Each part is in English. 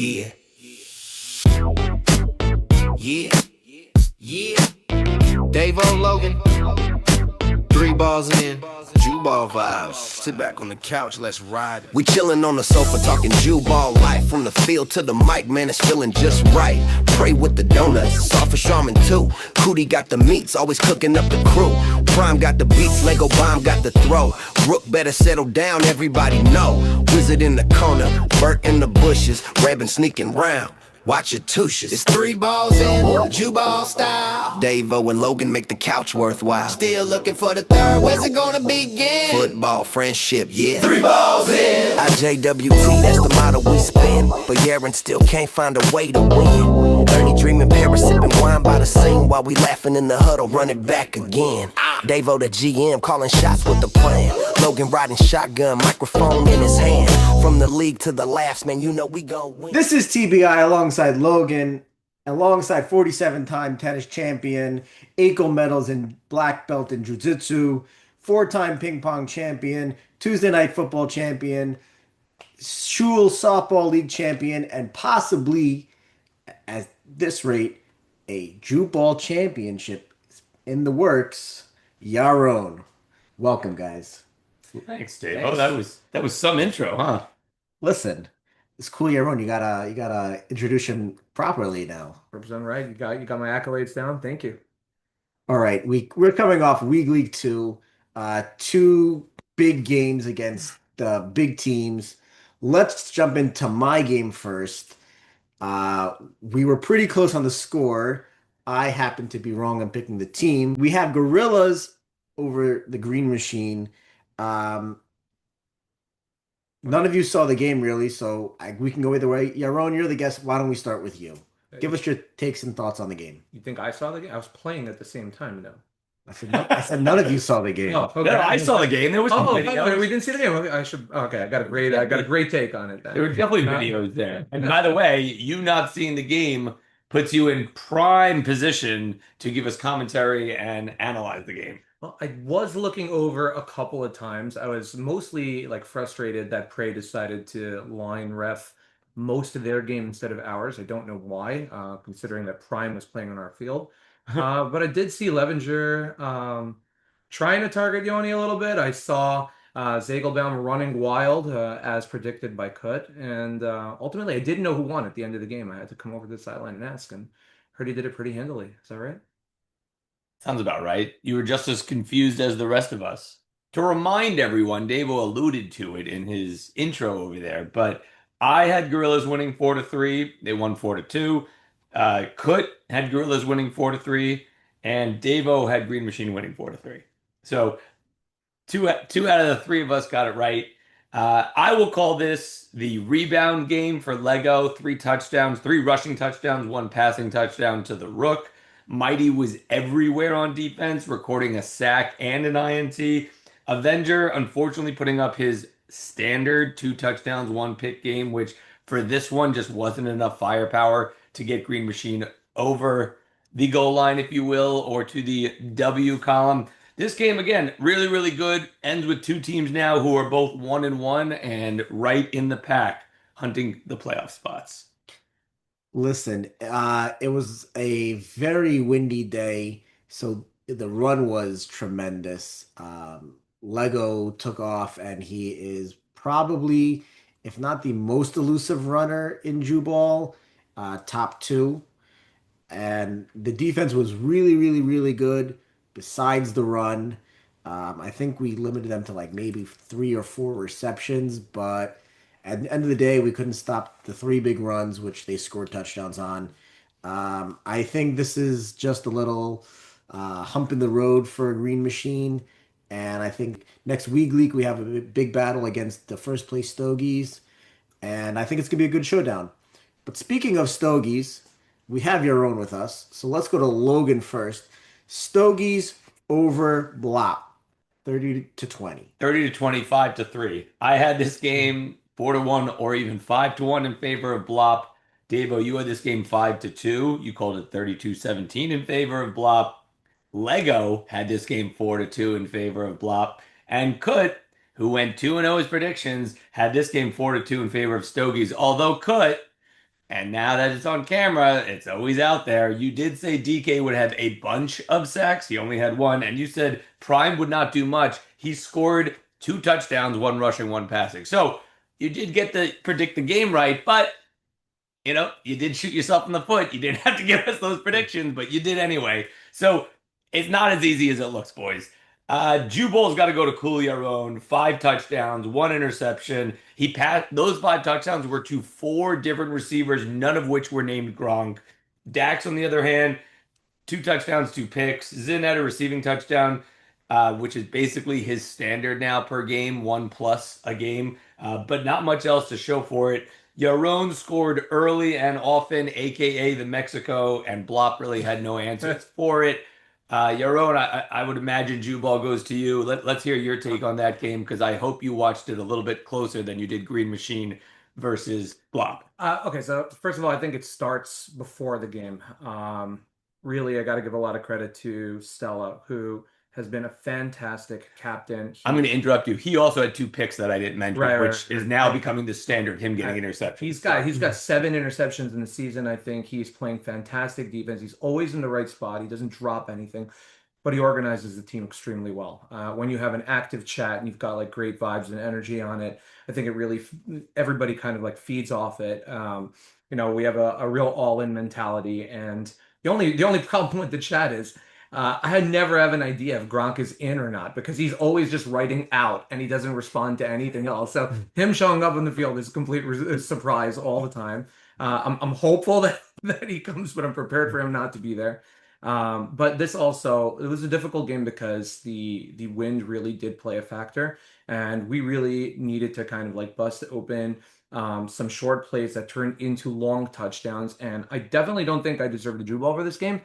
Yeah, yeah, yeah. Dave-O Logan, 3 balls in, Jew ball vibes. Sit back on the couch, let's ride. We chillin' on the sofa talking Jew ball life. From the field to the mic, man, it's feeling just right. Pray with the donuts, soft for Charmin too. Cootie got the meats, always cooking up the crew. Prime got the beats, Lego Bomb got the throw. Rook better settle down, everybody know. Wizard in the corner, Bert in the bushes, Rabbin sneaking round. Watch your tushes. It's 3 balls in, Jew ball style. Dave-O and Logan make the couch worthwhile. Still looking for the third, where's it gonna begin? Football, friendship, yeah. 3 balls in. IJWT, that's the motto we spin. But Yaron still can't find a way to win. Ernie dreaming, Paris sipping wine by the scene. While we laughing in the huddle, run it back again. Dave-O the GM, calling shots with the plan. Logan riding shotgun, microphone in his hand. From the league to the laughs, man, you know we gon' win. This is TBI alongside Logan, alongside 47-time tennis champion, 8 gold medals and black belt in jiu-jitsu, 4-time ping pong champion, Tuesday night football champion, Shul softball league champion, and possibly, at this rate, a Jew ball championship in the works. Yaron, welcome, guys. Thanks, Dave. Oh, that was some intro, huh? Listen, it's cool, Yaron. You gotta introduce him properly now. Represent right. You got my accolades down. Thank you. All right, we're coming off Weague Leek 2, 2 big games against the big teams. Let's jump into my game first. We were pretty close on the score. I happen to be wrong on picking the team. We have Gorillas over the Green Machine. None of you saw the game really, so we can go either way. Yaron, you're the guest. Why don't we start with you? Give us your takes and thoughts on the game. You think I saw the game? I was playing at the same time, though. I said none of you saw the game. Oh, okay. No, I saw the game. There was some videos. We didn't see the game. I should. Okay, I got a great take on it then. There were definitely videos there. And by the way, you not seeing the game puts you in prime position to give us commentary and analyze the game. Well, I was looking over a couple of times. I was mostly like frustrated that Prey decided to line ref most of their game instead of ours. I don't know why, considering that Prime was playing on our field. But I did see Levenger trying to target Yoni a little bit. I saw Zagelbaum running wild as predicted by Kut. And ultimately, I didn't know who won at the end of the game. I had to come over to the sideline and ask, and heard he did it pretty handily. Is that right? Sounds about right. You were just as confused as the rest of us. To remind everyone, Dave-O alluded to it in his intro over there, but I had Gorillas winning 4-3. They won 4-2. Kut had Gorillas winning 4-3, and Dave-O had Green Machine winning 4-3. So two out of the 3 of us got it right. I will call this the rebound game for Lego. 3 touchdowns, 3 rushing touchdowns, 1 passing touchdown to the Rook. Mighty was everywhere on defense, recording a sack and an INT. Avenger, unfortunately, putting up his standard 2 touchdowns, 1 pick game, which for this one just wasn't enough firepower to get Green Machine over the goal line, if you will, or to the W column. This game, again, really, really good. Ends with 2 teams now who are both 1-1 and right in the pack, hunting the playoff spots. Listen, it was a very windy day, so the run was tremendous. Lego took off, and he is probably, if not the most elusive runner in Jew ball, top 2. And the defense was really, really, really good besides the run. I think we limited them to like maybe 3 or 4 receptions, but at the end of the day, we couldn't stop the 3 big runs, which they scored touchdowns on. I think this is just a little hump in the road for Green Machine. And I think next Weague Leek, we have a big battle against the first place Stogies. And I think it's going to be a good showdown. But speaking of Stogies, we have your own with us. So let's go to Logan first. Stogies over Blop, 30-20. 30-20, 5-3. I had this game 4-1 or even 5-1 in favor of Blop. Dave-O, you had this game 5-2. You called it 32-17 in favor of Blop. Lego had this game 4-2 in favor of Blop. And Kut, who went 2-0 his predictions, had this game 4-2 in favor of Stogies. Although Kut And now that it's on camera, it's always out there. You did say DK would have a bunch of sacks. He only had one. And you said Prime would not do much. He scored 2 touchdowns, one rushing, one passing. So you did get to predict the game right, but you did shoot yourself in the foot. You didn't have to give us those predictions, but you did anyway. So it's not as easy as it looks, boys. Jubal's got to go to Coolio, 5 touchdowns, 1 interception. He passed those 5 touchdowns were to 4 different receivers, none of which were named Gronk. Dax, on the other hand, 2 touchdowns, 2 picks. Zin had a receiving touchdown, which is basically his standard now per game, 1+ a game, but not much else to show for it. Yaron scored early and often, aka the Mexico, and Blop really had no answers for it. Yaron, I would imagine Jubal goes to you. Let's hear your take on that game because I hope you watched it a little bit closer than you did Green Machine versus Blop. Okay, so first of all, I think it starts before the game. Really, I got to give a lot of credit to Stella, who has been a fantastic captain. I'm going to interrupt you. He also had 2 picks that I didn't mention, which is now right. becoming the standard, him getting interceptions. He's got 7 interceptions in the season. I think he's playing fantastic defense. He's always in the right spot. He doesn't drop anything, but he organizes the team extremely well. When you have an active chat and you've got like great vibes and energy on it, I think it really everybody kind of like feeds off it. We have a real all-in mentality, and the only problem with the chat is I had never have an idea if Gronk is in or not because he's always just writing out and he doesn't respond to anything else. So him showing up on the field is a complete surprise all the time. I'm hopeful that he comes, but I'm prepared for him not to be there. But this also, it was a difficult game because the wind really did play a factor, and we really needed to kind of like bust open some short plays that turned into long touchdowns. And I definitely don't think I deserved the Drew ball for this game.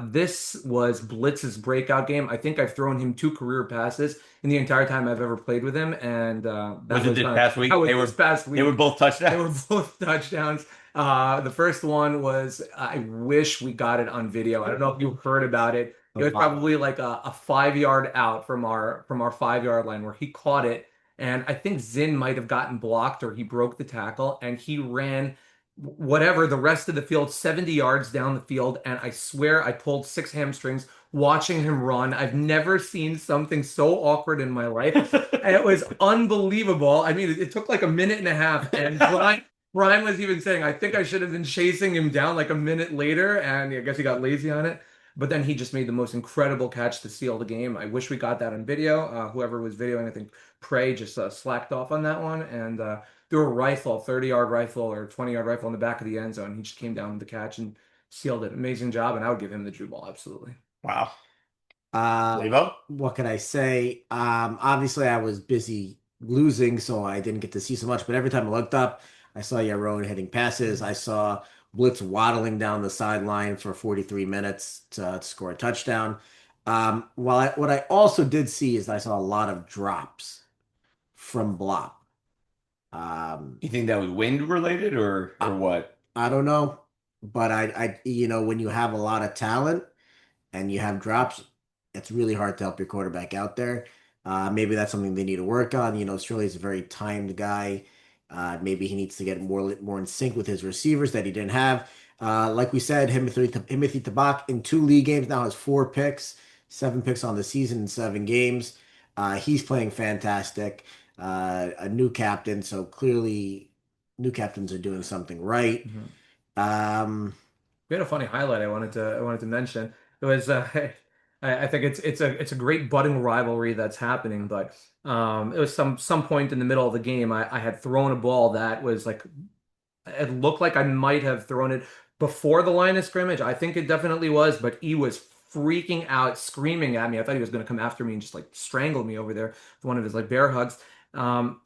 This was Blitz's breakout game. I think I've thrown him 2 career passes in the entire time I've ever played with him, and Was it this past week? this past week. They were both touchdowns. They were both touchdowns. The first one was, I wish we got it on video. I don't know if you heard about it. It was probably like a 5 yard out from our 5 yard line where he caught it. And I think Zinn might have gotten blocked or he broke the tackle and he ran whatever the rest of the field, 70 yards down the field. And I swear I pulled 6 hamstrings watching him run. I've never seen something so awkward in my life. And it was unbelievable. I mean, it took like a minute and a half. And Brian was even saying, I think I should have been chasing him down like a minute later, and I guess he got lazy on it. But then he just made the most incredible catch to seal the game. I wish we got that on video. Whoever was videoing, I think Prey just slacked off on that one and threw a rifle, 30-yard rifle or 20-yard rifle in the back of the end zone. He just came down with the catch and sealed it. Amazing job, and I would give him the Drew ball, absolutely. Wow. What can I say? Obviously I was busy losing, so I didn't get to see so much, but every time I looked up, I saw Yaron hitting passes. I saw Blitz waddling down the sideline for 43 minutes to score a touchdown. What I also did see is I saw a lot of drops from Blop. You think that was wind related or what? I don't know, but when you have a lot of talent and you have drops, it's really hard to help your quarterback out there. Maybe that's something they need to work on. Shirley's a very timed guy. Maybe he needs to get more in sync with his receivers that he didn't have. Like we said, Timothy Tabak in 2 league games now has 4 picks, 7 picks on the season in 7 games. He's playing fantastic. A new captain, so clearly new captains are doing something right. We had a funny highlight I wanted to mention. It was I think it's a great budding rivalry that's happening, but it was some point in the middle of the game I had thrown a ball that was like it looked like I might have thrown it before the line of scrimmage. I think it definitely was, but he was freaking out, screaming at me. I thought he was going to come after me and just like strangle me over there with one of his like bear hugs. And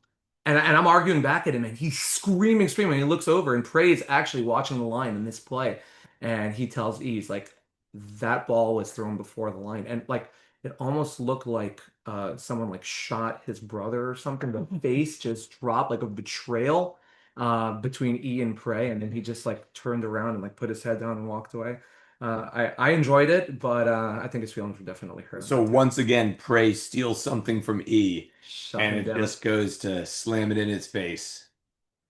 I'm arguing back at him, and he's screaming, screaming. He looks over, and Prey's actually watching the line in this play, and he tells E, he's like, that ball was thrown before the line, and like it almost looked like someone like shot his brother or something. The face just dropped like a betrayal between E and Prey, and then he just like turned around and like put his head down and walked away. I enjoyed it, but I think his feelings were definitely hurt. So once again, Prey steals something from E, Shut and him it down. just goes to slam it in his face.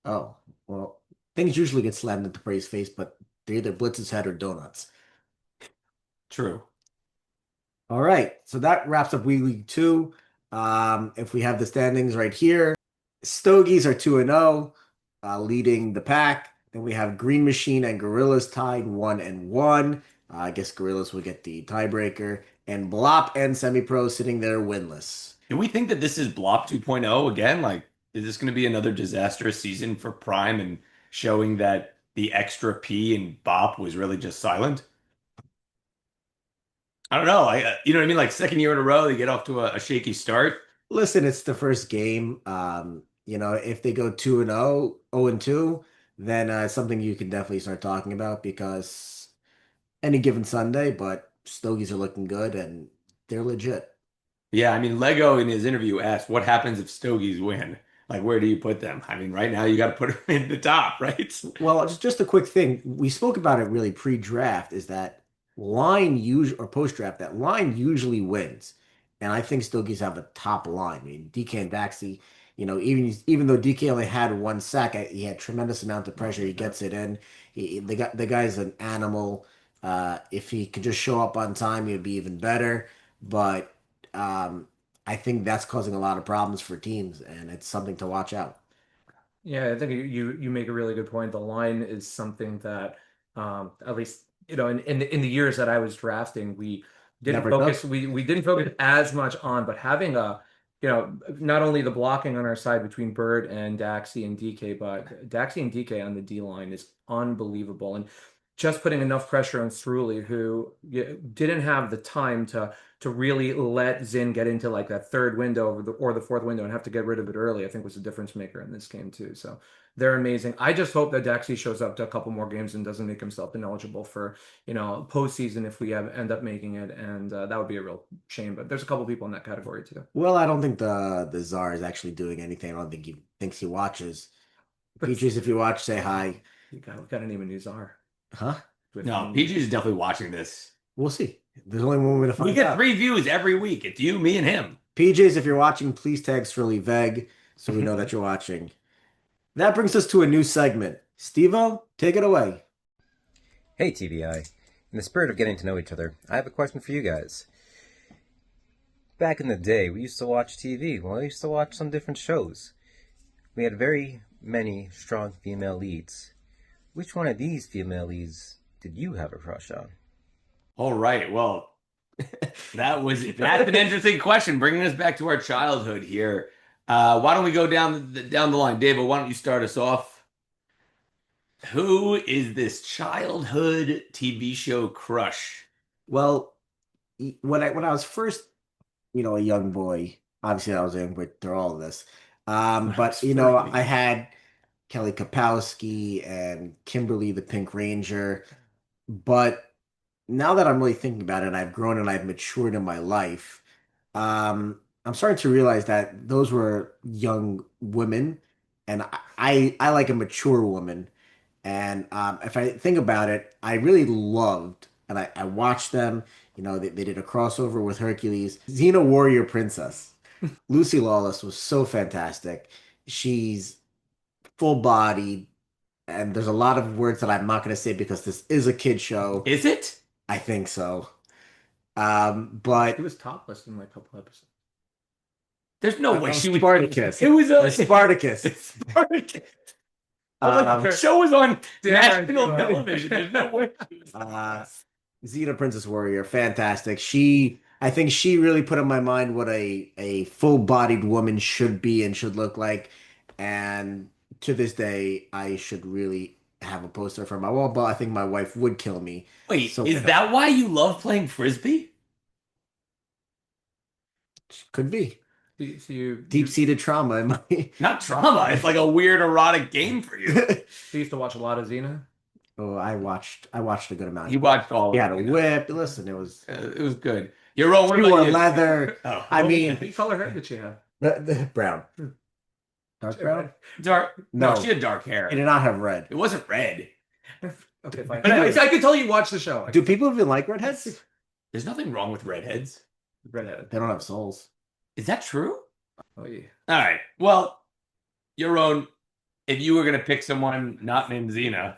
Oh, well, things usually get slammed into Prey's face, but they either blitz his head or donuts. True. All right, so that wraps up Week League 2. If we have the standings right here, Stogies are 2-0, leading the pack. Then we have Green Machine and Gorillas tied 1-1. I guess Gorillas will get the tiebreaker. And Blop and Semi-Pro sitting there winless. Do we think that this is Blop 2.0 again? Like, is this going to be another disastrous season for Prime and showing that the extra P in Bop was really just silent? I don't know. You know what I mean? Like second year in a row, they get off to a shaky start. Listen, it's the first game. If they go 2-0, 0-2, then it's something you can definitely start talking about because any given Sunday, but Stogies are looking good and they're legit. Yeah, I mean, Lego in his interview asked, "What happens if Stogies win? Like, where do you put them?" I mean, right now you got to put them in the top, right? Well, just a quick thing. We spoke about it really pre-draft is that line usually or post-draft, that line usually wins. And I think Stogies have a top line. I mean, DK and Daxi, even though DK only had one sack, he had tremendous amount of pressure. He gets it in. The guy's an animal. If he could just show up on time, he'd be even better. But um, I think that's causing a lot of problems for teams, and it's something to watch out. Yeah, I think you make a really good point. The line is something that at least in the years that I was drafting, we didn't Never focus took. we didn't focus as much on, but having not only the blocking on our side between Bird and Daxi and DK, but Daxi and DK on the D line is unbelievable. And just putting enough pressure on Cerulli, who didn't have the time to really let Zin get into like that third window or the fourth window and have to get rid of it early, I think was a difference maker in this game too. So they're amazing. I just hope that Daxi shows up to a couple more games and doesn't make himself ineligible for, postseason if we end up making it. And that would be a real shame. But there's a couple people in that category too. Well, I don't think the Czar is actually doing anything. I don't think he thinks he watches. But Peaches, if you watch, say hi. we got to name a new czar. Huh? No, PG is definitely watching this. We'll see. There's only one way to We find get out. 3 views every week. It's you, me, and him. PJs, if you're watching, please tag Shirley Veg so we know that you're watching. That brings us to a new segment. Steve-O, take it away. Hey TVI, in the spirit of getting to know each other, I have a question for you guys. Back in the day, we used to watch TV. Well, I used to watch some different shows. We had very many strong female leads. Which one of these female leads did you have a crush on? All right. Well, that's an interesting question, bringing us back to our childhood here. Why don't we go down the line? David, why don't you start us off? Who is this childhood TV show crush? Well, when I was first, a young boy, obviously I was a young boy through all of this. But I had Kelly Kapowski and Kimberly the Pink Ranger. But now that I'm really thinking about it, and I've grown and I've matured in my life, I'm starting to realize that those were young women, and I like a mature woman. And if I think about it, I really loved, and I watched them. They did a crossover with Hercules, Xena Warrior Princess. Lucy Lawless was so fantastic. She's full-bodied, and there's a lot of words that I'm not going to say because this is a kid show. Is it? I think so. It But was topless in like a couple episodes. There's no way she was. Spartacus. It was a Spartacus. Spartacus. The show was on national right. television. There's no way. Xena Princess Warrior, fantastic. I think she really put in my mind what a full-bodied woman should be and should look like. And to this day, I should really have a poster for my wall, but I think my wife would kill me. Wait, So is that why you love playing frisbee? could be So you deep-seated trauma in my. Not trauma. It's like a weird erotic game for you. you used to watch a lot of Xena? Oh, I watched a good amount. He watched all. He of had a it. whip. Listen, It was good. Your own. She wore leather. Oh, I mean, What color hair did she have? the brown. Dark brown? dark. No, No. she had dark hair. It did not have red. It wasn't red. Okay, fine. But anyways, I could tell you watch the show. Do people even like redheads? There's nothing wrong with redheads. Redhead. They don't have souls. Is that true? Oh yeah. All right. Well, your own. if you were gonna pick someone not named Xena.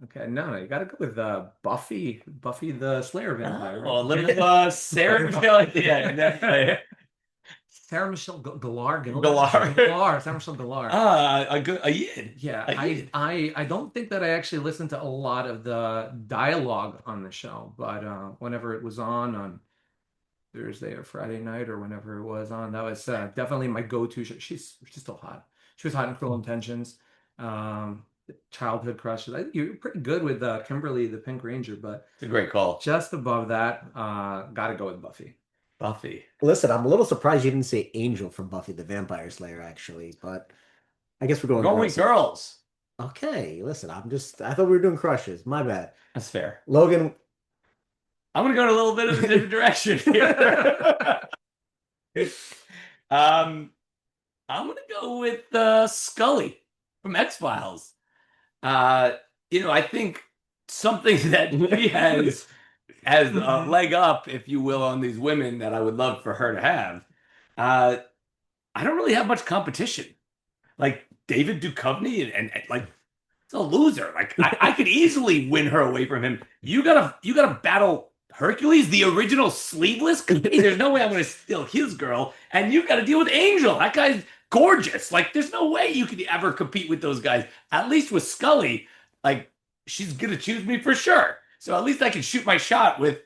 Okay, no, you gotta go with Buffy the Slayer vampire. Oh, a little Sarah Michelle. Yeah, definitely. Sarah Michelle Gellar. Gellar. Sarah Michelle Gellar. A Yid. Yeah, A Yid. I don't think that I actually listened to a lot of the dialogue on the show, but whenever it was on Thursday or Friday night or whenever it was on, that was definitely my go-to show. She's still hot. She was hot in Cruel Intentions. Um, Childhood crushes. I think you're pretty good with Kimberly the Pink Ranger, but It's a great call. just above that, gotta go with Buffy. Buffy. Listen, I'm a little surprised you didn't say Angel from Buffy the Vampire Slayer, actually, but I guess we're going Going with girls. girls. Okay, listen, I thought we were doing crushes. My bad. That's fair. Logan, I'm gonna go in a little bit of a different direction here. I'm gonna go with Scully from X-Files. I think something that she has a leg up, if you will, on these women that I would love for her to have. I don't really have much competition. Like David Duchovny and like it's a loser. Like I could easily win her away from him. You gotta battle Hercules, the original sleeveless. There's no way I'm gonna steal his girl, and you've got to deal with Angel. That guy's gorgeous. Like there's no way you could ever compete with those guys. At least with Scully, like she's gonna choose me for sure. So at least I can shoot my shot with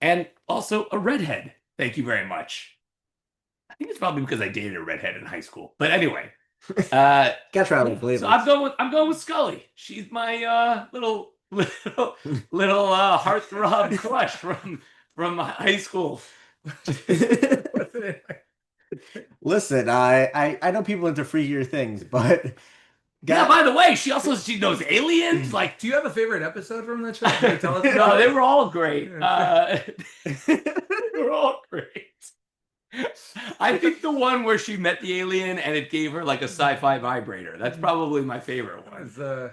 and also a redhead. Thank you very much. I think it's probably because I dated a redhead in high school. But anyway, catch her out of flavors. so I'm going with Scully. She's my little heartthrob crush from high school. Listen, I know people into freakier things, but Yeah, by the way, she knows aliens. Like, Do you have a favorite episode from that show? Can you tell us no, about they it? were all great. They were all great. I think the one where she met the alien and it gave her like a sci-fi vibrator. That's probably my favorite one. Yeah.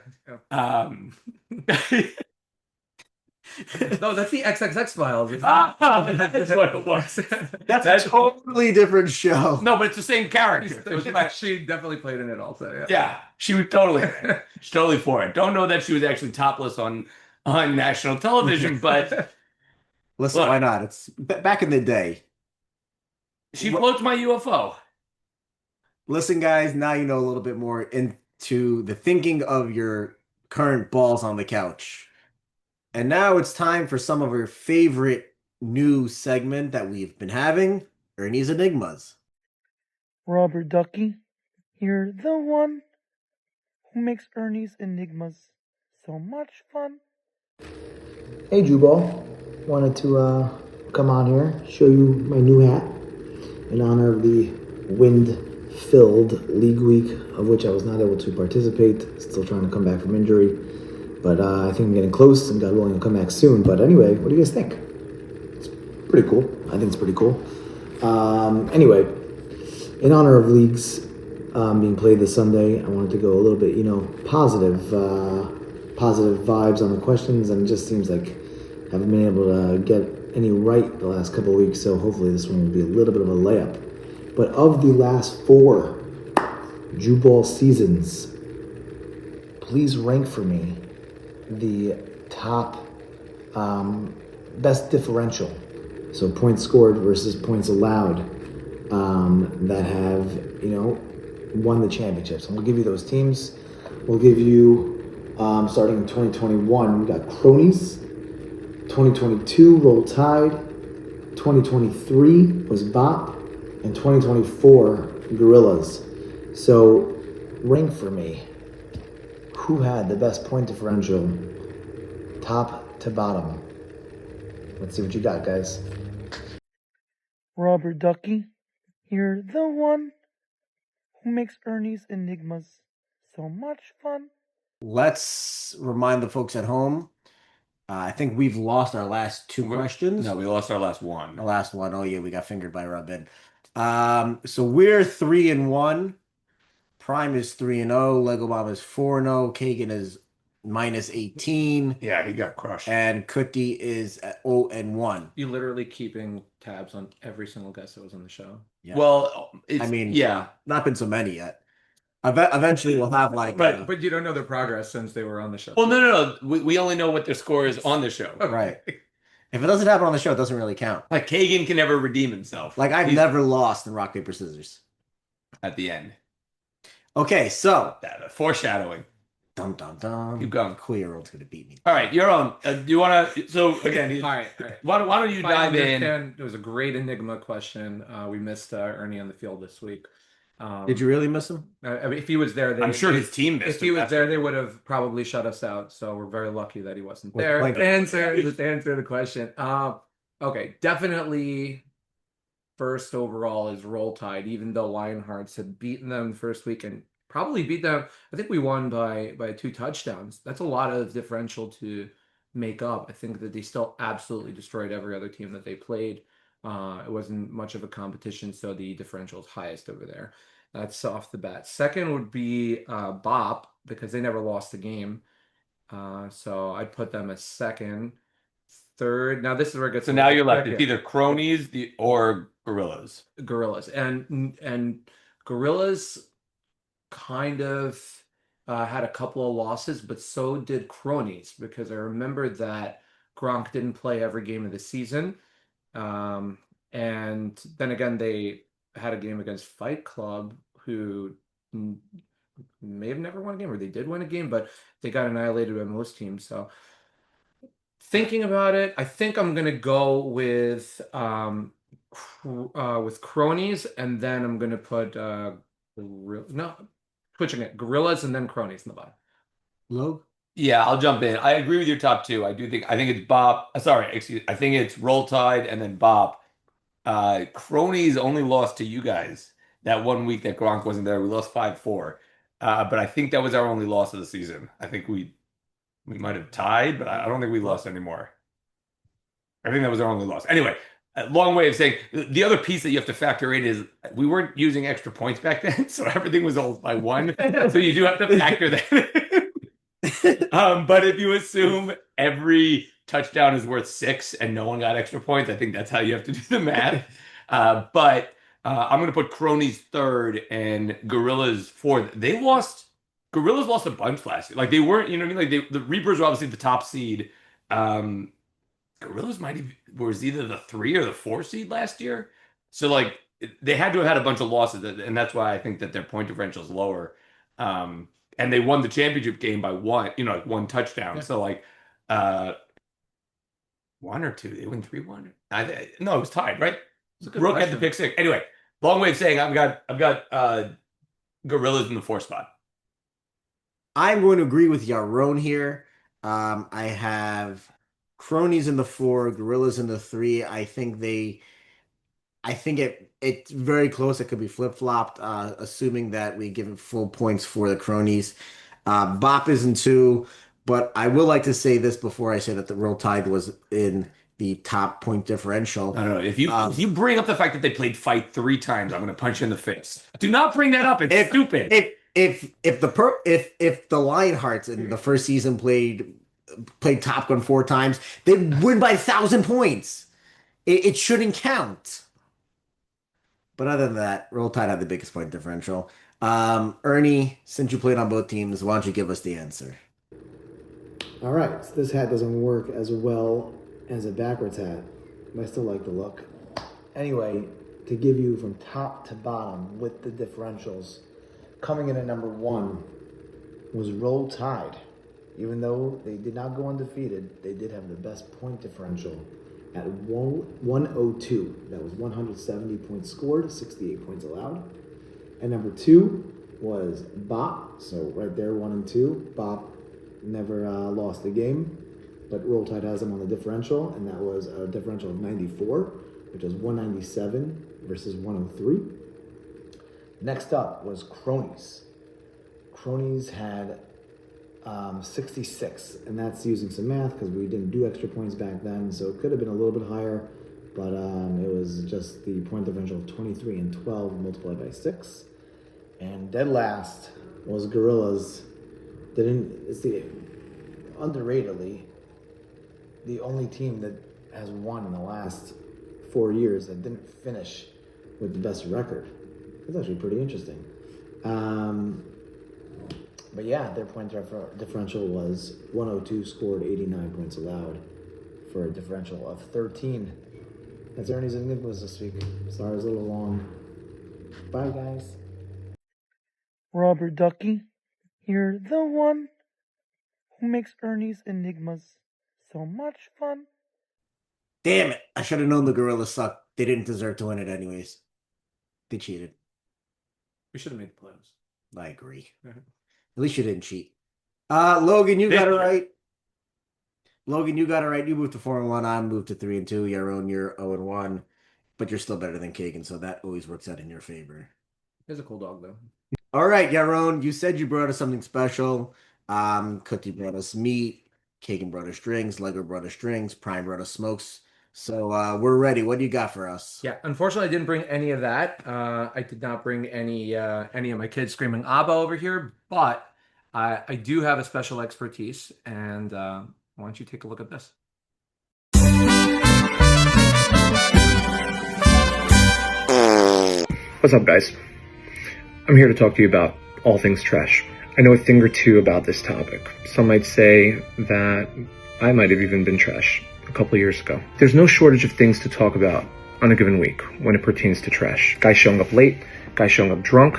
No, that's the XXX Files. That's what it was. that's a totally different show. No, but it's the same character. So it's like, She definitely played in it also. yeah, she was totally she's totally for it. Don't know that she was actually topless on national television, but Listen, Look. why not? It's back in the day. she floats my UFO. Listen, guys, now you know a little bit more into the thinking of your current balls on the couch. And now it's time for some of our favorite new segment that we've been having, Ernie's Enigmas. Robert Ducky, you're the one who makes Ernie's Enigmas so much fun. Hey, Jubal. Wanted to come on here, show you my new hat in honor of the wind-filled League Week, of which I was not able to participate. Still trying to come back from injury. But I think I'm getting close, and God willing, I'll come back soon. But anyway, what do you guys think? It's pretty cool. I think it's pretty cool. Anyway, in honor of leagues being played this Sunday, I wanted to go a little bit, positive vibes on the questions, and it just seems like I haven't been able to get any right the last couple of weeks, so hopefully this one will be a little bit of a layup. But of the last 4 Jubal seasons, please rank for me the top best differential, so points scored versus points allowed, that have won the championships. And we'll give you those teams. We'll give you starting in 2021 we got Cronies, 2022 Roll Tide, 2023 was Bop, and 2024 Gorillas. So rank for me who had the best point differential, top to bottom. Let's see what you got, guys. Robert Ducky, you're the one who makes Ernie's Enigmas so much fun. Let's remind the folks at home. I think we've lost our last 2 questions. No, we lost our last one. The last one. Oh yeah, we got fingered by Robin. So we're 3-1. Prime is 3-0. Lego Bomb is 4-0. Kagan is -18. Yeah, he got crushed. And Kuti is at 0-1. You literally keeping tabs on every single guest that was on the show. Yeah. Well, I mean, yeah, not been so many yet. Eventually, we'll have like. Right. But you don't know their progress since they were on the show. Well, no. We only know what their score is on the show. Right. If it doesn't happen on the show, it doesn't really count. Like Kagan can never redeem himself. Like I've never lost in rock, paper, scissors. At the end. Okay, so That foreshadowing. dum dum dum. Keep going. Queer-old's gonna beat me. All right, you're on. Do you want to? So again, All right. why don't you If I dive in? understand, it was a great Enigma question. We missed Ernie on the field this week. Did you really miss him? I mean, if he was there, I'm sure his team missed If he him, was that's there, what- they would have probably shut us out. So we're very lucky that he wasn't With there. Blanket. Just answer the question. Okay, definitely first overall is Roll Tide, even though Lionhearts had beaten them the first week and probably beat them. I think we won by 2 touchdowns. That's a lot of differential to make up. I think that they still absolutely destroyed every other team that they played. It wasn't much of a competition, so the differential is highest over there. That's off the bat. Second would be Bop, because they never lost a game. So I'd put them as second. Third, now this is where it gets. So a now little you're left. tricky. It's either cronies or gorillas. Gorillas and Gorillas kind of had a couple of losses, but so did Cronies, because I remember that Gronk didn't play every game of the season. And then again, they had a game against Fight Club, who may have never won a game, or they did win a game, but they got annihilated by most teams. So thinking about it, I think I'm gonna go with Cronies, and then I'm gonna put switching it, Gorillas and then Cronies in the bottom. Logue? Yeah, I'll jump in. I agree with your top two. I think it's Bop. Sorry, excuse. I think it's Roll Tide and then Bop. Cronies only lost to you guys that one week that Gronk wasn't there. We lost 5-4. But I think that was our only loss of the season. I think we might have tied, but I don't think we lost anymore. I think that was our only loss. Anyway, a long way of saying the other piece that you have to factor in is we weren't using extra points back then, so everything was all by 1. So you do have to factor that in. But if you assume every touchdown is worth 6 and no one got extra points, I think that's how you have to do the math. But I'm going to put Cronies third and Gorillas fourth. Gorillas lost a bunch last year. Like they weren't, you know what I mean? Like the Reapers were obviously the top seed. Gorillas was either the 3 or the 4 seed last year. So like they had to have had a bunch of losses, and that's why I think that their point differential is lower. And they won the championship game by 1, like 1 touchdown. Yeah. So like 1 or 2, they win 3-1. No, it was tied, right? Rook had the pick 6. Anyway, long way of saying I've got Gorillas in the 4 spot. I'm going to agree with Yaron here. I have Cronies in the 4, Gorillas in the 3. I think it's very close. It could be flip-flopped, assuming that we give it full points for the Cronies. Bop is in 2, but I will like to say this before I say that the Roll Tide was in the top point differential. I don't know. If you bring up the fact that they played Fight 3 times, I'm going to punch you in the face. Do not bring that up. It's stupid. If the Lionhearts in the first season played Top Gun 4 times, they'd win by 1,000 points. It shouldn't count. But other than that, Roll Tide had the biggest point differential. Ernie, since you played on both teams, why don't you give us the answer? All right, so this hat doesn't work as well as a backwards hat, but I still like the look. Anyway, to give you from top to bottom with the differentials, coming in at number 1 was Roll Tide. Even though they did not go undefeated, they did have the best point differential at 102. That was 170 points scored, 68 points allowed. And number 2 was Bop. So right there, 1 and 2. Bop never lost a game, but Roll Tide has them on the differential, and that was a differential of 94, which was 197 versus 103. Next up was Cronies. Cronies had 66, and that's using some math because we didn't do extra points back then, so it could have been a little bit higher, but it was just the point differential of 23 and 12 multiplied by 6. And dead last was Gorillas. Underratedly, the only team that has won in the last 4 years that didn't finish with the best record. That's actually pretty interesting. But yeah, their differential was 102, scored 89 points allowed for a differential of 13. That's Ernie's Enigmas this week. Sorry, it's a little long. Bye, guys. Robert Ducky, you're the one who makes Ernie's Enigmas so much fun. Damn it! I should have known the Gorillas suck. They didn't deserve to win it anyways. They cheated. We should have made the playoffs. I agree. Mhm. At least you didn't cheat. Logan, you got it Victor. right. Logan, you got it right. You moved to 4-1. I moved to 3-2. Yaron, you're 0-1. But you're still better than Kagan, so that always works out in your favor. He's a cool dog, though. All right, Yaron, you said you brought us something special. Cookie brought us meat. Kagan brought us drinks. Lego brought us drinks. Prime brought us smokes. So we're ready. What do you got for us? Yeah, unfortunately, I didn't bring any of that. I did not bring any of my kids screaming ABBA over here, but I do have a special expertise, and why don't you take a look at this? What's up, guys? I'm here to talk to you about all things trash. I know a thing or two about this topic. Some might say that I might have even been trash a couple of years ago. There's no shortage of things to talk about on a given week when it pertains to trash. Guys showing up late, guys showing up drunk,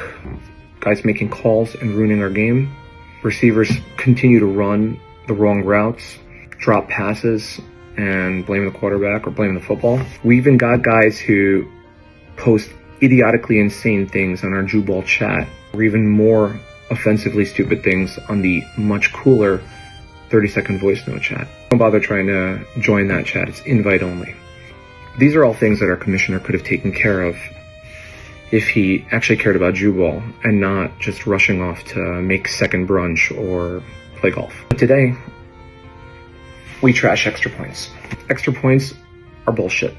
guys making calls and ruining our game. Receivers continue to run the wrong routes, drop passes, and blame the quarterback or blame the football. We even got guys who post idiotically insane things on our Jubal chat, or even more offensively stupid things on the much cooler 30-second voice note chat. Don't bother trying to join that chat, it's invite only. These are all things that our commissioner could have taken care of if he actually cared about Jubal and not just rushing off to make second brunch or play golf. But today, we trash extra points. Extra points are bullshit.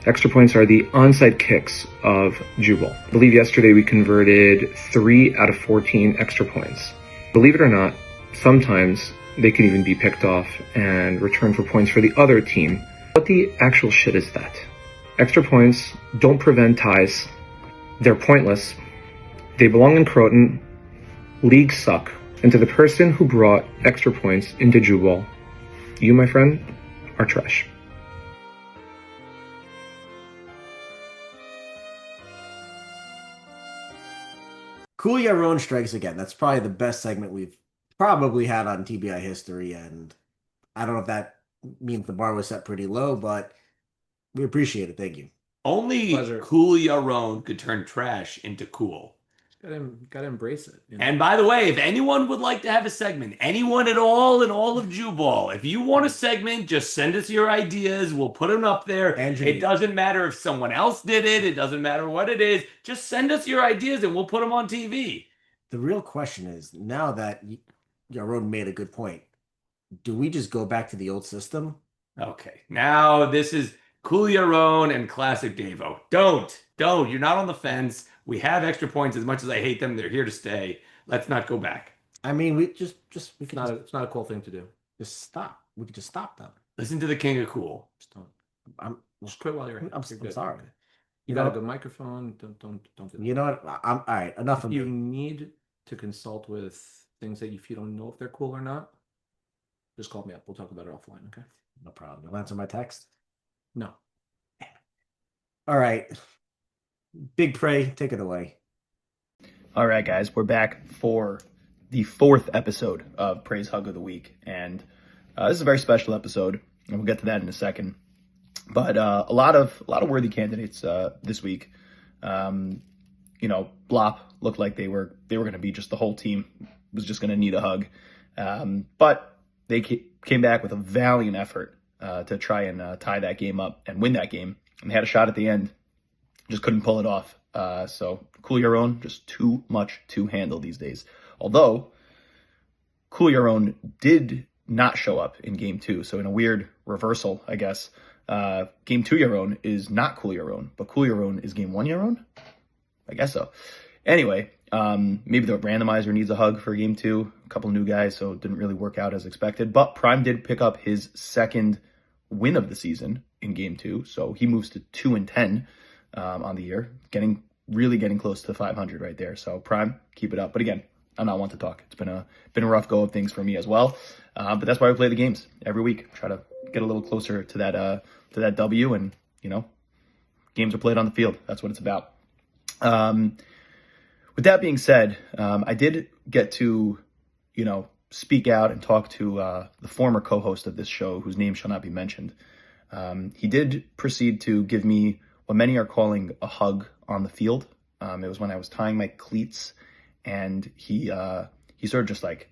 Extra points are the onside kicks of Jubal. I believe yesterday we converted 3 out of 14 extra points. Believe it or not, sometimes they can even be picked off and returned for points for the other team. What the actual shit is that? Extra points don't prevent ties. They're pointless. They belong in Croton. Leagues suck. And to the person who brought extra points into Jubal, you, my friend, are trash. Cool Yaron strikes again. That's probably the best segment we've probably had on TBI history, and I don't know if that means the bar was set pretty low, but we appreciate it. Thank you. Only Pleasure. cool Yaron could turn trash into cool. Gotta embrace it. You know? And by the way, if anyone would like to have a segment, anyone at all in all of Jubal, if you want a segment, just send us your ideas. We'll put them up there. Andrew, It doesn't matter if someone else did it. It doesn't matter what it is. Just send us your ideas and we'll put them on TV. the real question is, now that Yaron made a good point, do we just go back to the old system? Okay, now this is cool Yaron and classic Davo. Don't. You're not on the fence. We have extra points. As much as I hate them, they're here to stay. Let's not go back. I mean, we we It's could it's not a cool thing to do. just stop. We could just stop them. Listen to the king of cool. Just don't. I'm Just quit while you're ahead. I'm You're good. sorry. You You got know a good microphone. Don't do that. You know what? I'm all right. Enough If of you me. need to consult with things that if you don't know if they're cool or not, just call me up. We'll talk about it offline, okay? No problem. You'll answer my text. No. All right. Big Prey, take it away. All right, guys, we're back for the 4th episode of Praise Hug of the Week, and this is a very special episode, and we'll get to that in a second. But a lot of worthy candidates this week. Blop looked like they were going to be just the whole team was just going to need a hug, but they came back with a valiant effort to try and tie that game up and win that game, and they had a shot at the end, just couldn't pull it off. So Cool Your Own, just too much to handle these days. Although Cool Your Own did not show up in game 2. So in a weird reversal, I guess, game 2 Your Own is not Cool Your Own, but Cool Your Own is game 1 Your Own? I guess so. Anyway, maybe the randomizer needs a hug for game 2. A couple new guys, so it didn't really work out as expected. But Prime did pick up his second win of the season in game 2. So he moves to 2-10 on the year, getting close to 500 right there. So Prime, keep it up. But again, not one to talk. It's been a rough go of things for me as well. But that's why we play the games every week. Try to get a little closer to that W, and games are played on the field. That's what it's about. With that being said, I did get to, speak out and talk to the former co-host of this show, whose name shall not be mentioned. He did proceed to give me what many are calling a hug on the field. It was when I was tying my cleats, and he sort of just like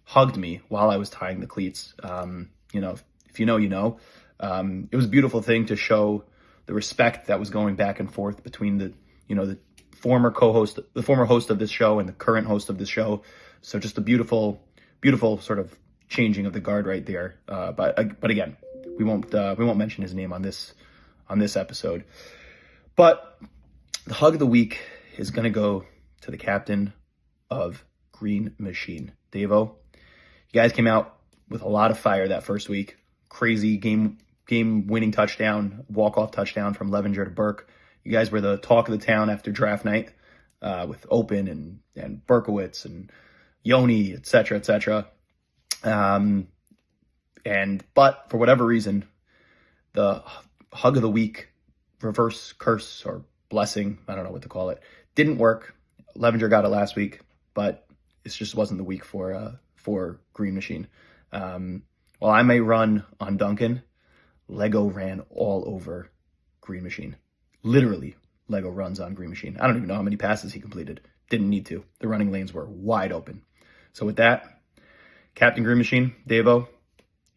hugged me while I was tying the cleats. If you know, you know. It was a beautiful thing to show the respect that was going back and forth between the former host of this show and the current host of this show. So just a beautiful sort of changing of the guard right there. But again, we won't mention his name on this episode. But the hug of the week is going to go to the captain of Green Machine, Davo. You guys came out with a lot of fire that first week. Crazy game winning touchdown, walk-off touchdown from Levenger to Burke. You guys were the talk of the town after draft night, with Open and Berkowitz and Yoni, et cetera. But for whatever reason, the hug of the week, reverse curse or blessing, I don't know what to call it, didn't work. Levenger got it last week, but it just wasn't the week for Green Machine. While I may run on Duncan, Lego ran all over Green Machine. Literally, Lego runs on Green Machine. I don't even know how many passes he completed. Didn't need to. The running lanes were wide open. So with that, Captain Green Machine, Davo,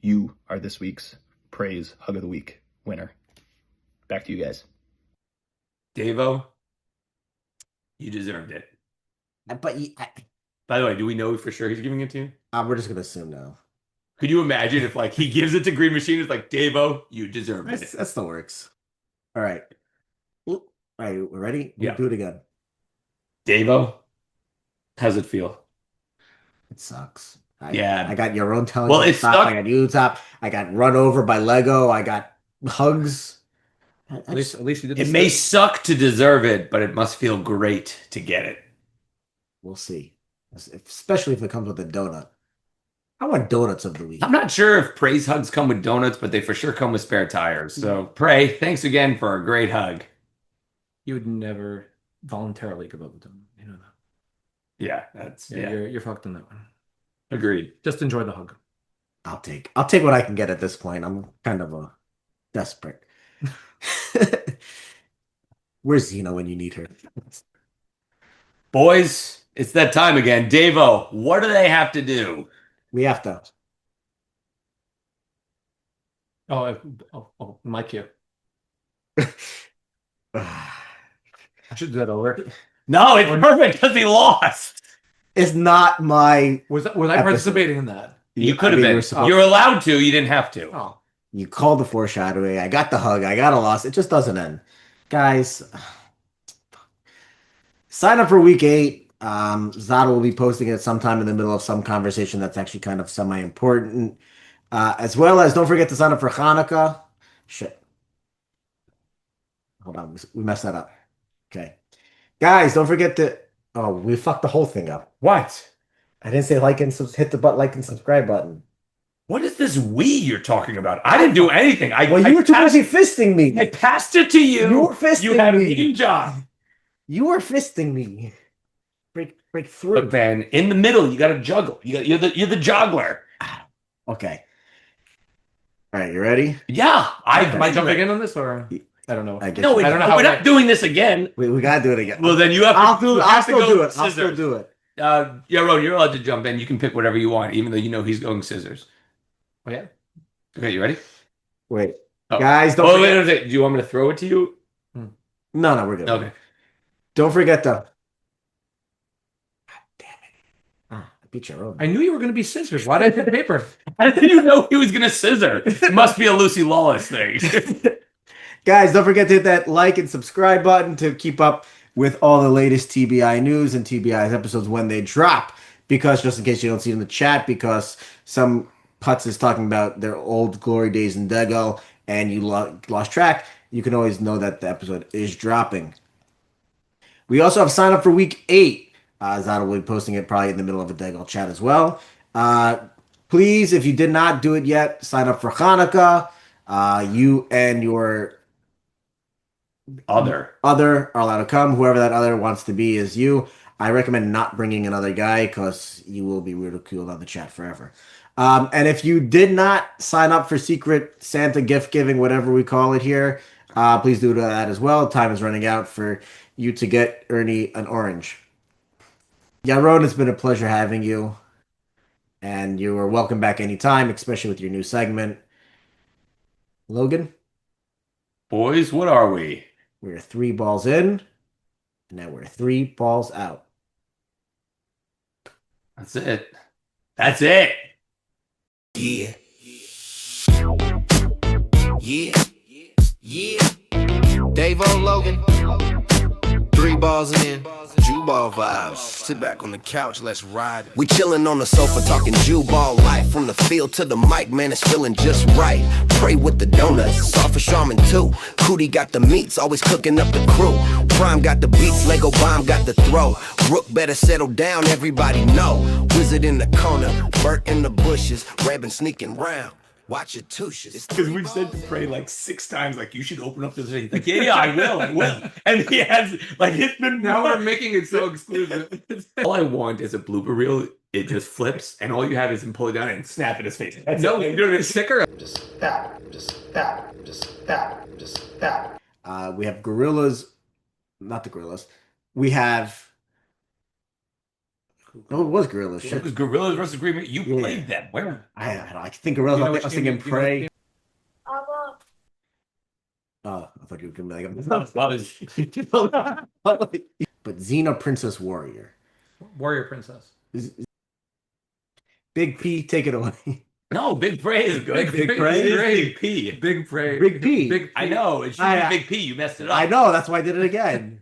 you are this week's Praise Hug of the Week winner. Back to you guys. Davo, you deserved it. But By the way, do we know for sure he's giving it to you? we're just gonna assume no. Could you imagine if he gives it to Green Machine? It's like, Davo, you deserve it. That still works. All right. All right, we're ready? Yeah. We'll do it again. Davo, how's it feel? It sucks. Yeah. I got your own telling. Well, me to it stop. sucked. I got you top. I got run over by Lego. I got hugs. At least you did. It may suck to deserve it, but it must feel great to get it. We'll see. Especially if it comes with a donut. I want donuts of the week. I'm not sure if Praise hugs come with donuts, but they for sure come with spare tires. So, Pray, thanks again for a great hug. You would never voluntarily give up a donut. You know that. Yeah, that's You're fucked on that one. Agreed. Just enjoy the hug. I'll take what I can get at this point. I'm kind of a desperate. Where's Zena when you need her? Boys, it's that time again. Davo, what do they have to do? We have to. Oh, my cue. I should do that over. No, it's perfect because he lost. It's not my. Was I participating in that? You could have been. You're allowed to. You didn't have to. Oh. You called the foreshadowing. I got the hug. I got a loss. It just doesn't end. Guys, sign up for week 8. Zada will be posting it sometime in the middle of some conversation that's actually kind of semi-important. As well as don't forget to sign up for Hanukkah. Shit. Hold on. We messed that up. Okay. Guys, don't forget to... Oh, we fucked the whole thing up. What? I didn't say hit the like and subscribe button. What is this we you're talking about? I didn't do anything. You were too busy fisting me. I passed it to you. You were fisting me. You had a meeting job. You were fisting me. Break through. Look, man, in the middle, you got to juggle. You're the juggler. Okay. All right, you ready? Yeah. Am I jumping in on this or I don't know. I don't know how we're not doing this again. We gotta do it again. Well, then you have to. I'll still do it. I'll still do it. Yeah, Ron, you're allowed to jump in. You can pick whatever you want, even though you know he's going scissors. Oh yeah. Okay, you ready? Wait, guys, don't. Wait. Do you want me to throw it to you? No, we're good. Okay. Don't forget to. God damn it! I beat your own. I knew you were going to be scissors. Why did I hit paper? How did you know he was going to scissor? It must be a Lucy Lawless thing. Guys, don't forget to hit that like and subscribe button to keep up with all the latest TBI news and TBI's episodes when they drop. Because just in case you don't see it in the chat, because some putz is talking about their old glory days in Dego and you lost track, you can always know that the episode is dropping. We also have signed up for week 8. Zada will be posting it probably in the middle of a Dagal chat as well. Please, if you did not do it yet, sign up for Hanukkah. You and your Other. other are allowed to come. Whoever that other wants to be is you. I recommend not bringing another guy because you will be ridiculed on the chat forever. And if you did not sign up for Secret Santa gift giving, whatever we call it here, please do that as well. Time is running out for you to get Ernie an orange. Yaron, it's been a pleasure having you. And you are welcome back anytime, especially with your new segment. Logan? Boys, what are we? We're 3 balls in, and now we're 3 balls out. That's it. That's it. Yeah. Yeah. Yeah. Dave-O Logan. 3 balls in. Jew ball vibes. Sit back on the couch, let's ride. We chillin' on the sofa talking Jew ball life. From the field to the mic, man, it's feeling just right. Pray with the donuts, soft for Charmin too. Cootie got the meats, always cooking up the crew. Prime got the beats, Lego Bomb got the throw. Rook better settle down, everybody know. Wizard in the corner, Bert in the bushes. Rabbin sneaking round. Watch your tushes. Because we've said to Pray like 6 times, like, you should open up this. He's like, yeah, I will. And he has, like, it's been. Now we're making it so exclusive. All I want is a blooper reel. It just flips, and all you have is him pull it down and snap in his face. That's No, it. you're doing a sticker. We have gorillas, not the gorillas. We have. No, it was gorillas. It Shit. was Gorillas versus Green Bay. You played them. Where? I think gorillas. You know I which was game thinking you know which prey. game- Oh, I thought you were gonna be like. But Xena Princess Warrior. Warrior Princess. Big P, take it away. No, Big Prey is good. Big Prey Prey is is Big P. Big Prey. Big P. Big P. I know. It should be Big P. You messed it up. I know. That's why I did it again.